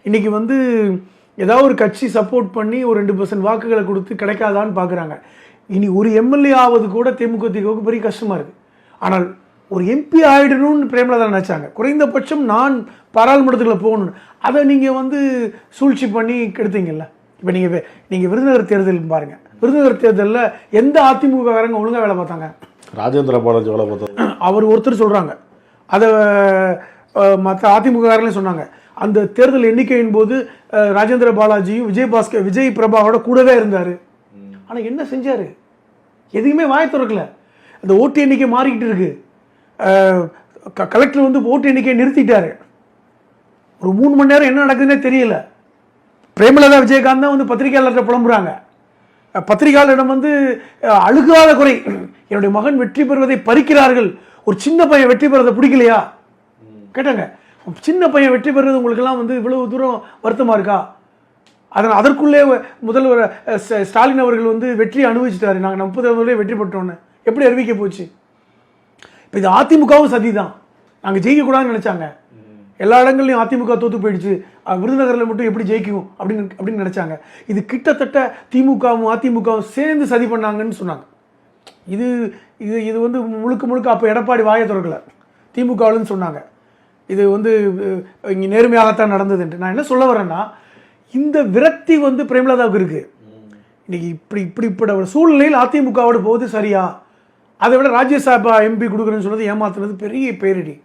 இன்றைக்கி வந்து ஏதாவது ஒரு கட்சி சப்போர்ட் பண்ணி ஒரு 2% வாக்குகளை கொடுத்து கிடைக்காதான்னு பார்க்குறாங்க. இனி ஒரு எம்எல்ஏ ஆவது கூட தேமுதிகவுக்கு பெரிய கஷ்டமாக இருக்குது. ஆனால் ஒரு எம்பி ஆகிடணும்னு பிரேமலதா நினச்சாங்க. குறைந்தபட்சம் நான் பாராளுமன்றத்துக்குள்ள போகணுன்னு. அதை நீங்கள் வந்து சூழ்ச்சி பண்ணி கெடுத்தீங்கல்ல. இப்போ நீங்கள் விருதுநகர் தேர்தல் பாருங்கள். விருதுநகர் தேர்தலில் எந்த அதிமுககாரங்க ஒழுங்காக வேலை பார்த்தாங்க? ராஜேந்திர பாலாஜி வேலை பார்த்தாங்க. அவர் ஒருத்தர் சொல்கிறாங்க. அதை மற்ற அதிமுககாரங்களே சொன்னாங்க. அந்த தேர்தல் எண்ணிக்கையின் போது ராஜேந்திர பாலாஜியும் விஜய் பிரபாவோட கூடவே இருந்தார். ஆனால் என்ன செஞ்சார்? எதுவுமே வாய் திறக்கல. அந்த ஓட்டு எண்ணிக்கை மாறிக்கிட்டு இருக்கு. கலெக்டர் வந்து ஓட்டு எண்ணிக்கையை நிறுத்திட்டாரு. ஒரு 3 மணி நேரம் என்ன நடக்குதுன்னே தெரியல. பிரேமலதா விஜயகாந்த் தான் வந்து பத்திரிகையாளர்கிட்ட புலம்புறாங்க. பத்திரிகையாளரிடம் வந்து அழுகாத குறை, என்னுடைய மகன் வெற்றி பெறுவதை பறிக்கிறார்கள். ஒரு சின்ன பையன் வெற்றி பெறதை பிடிக்கலையா கேட்டாங்க. சின்ன பையன் வெற்றி பெறுவது உங்களுக்கெல்லாம் வந்து இவ்வளவு தூரம் வருத்தமாக இருக்கா? அதற்குள்ளே முதல்வர் ஸ்டாலின் அவர்கள் வந்து வெற்றி அனுபவிச்சிட்டாரு. நாங்கள் 30 வெற்றி பெற்றோன்னு எப்படி அறிவிக்க போச்சு? இப்போ இது அதிமுகவும் சதி தான். நாங்கள் ஜெயிக்கக்கூடாதுன்னு நினச்சாங்க. எல்லா இடங்கள்லையும் அதிமுக தோற்று போயிடுச்சு, விருதுநகரில் மட்டும் எப்படி ஜெயிக்கும் அப்படின்னு நினச்சாங்க. இது கிட்டத்தட்ட திமுகவும் அதிமுகவும் சேர்ந்து சதி பண்ணாங்கன்னு சொன்னாங்க. இது இது இது வந்து முழுக்க அப்போ எடப்பாடி வாயை திறக்கலை, திமுகவில்னு சொன்னாங்க. இது வந்து இங்கே நேர்மையாகத்தான் நடந்ததுன்ட்டு. நான் என்ன சொல்ல வரேன்னா, இந்த விரக்தி வந்து பிரேமலதாவுக்கு இருக்குது. இன்னைக்கு இப்படிப்பட்ட ஒரு சூழ்நிலையில் அதிமுகவோடு போவது சரியா? அதை விட ராஜ்யசபா எம்பி கொடுக்குறேன்னு சொன்னது ஏமாத்துனது பெரிய பேரிடி.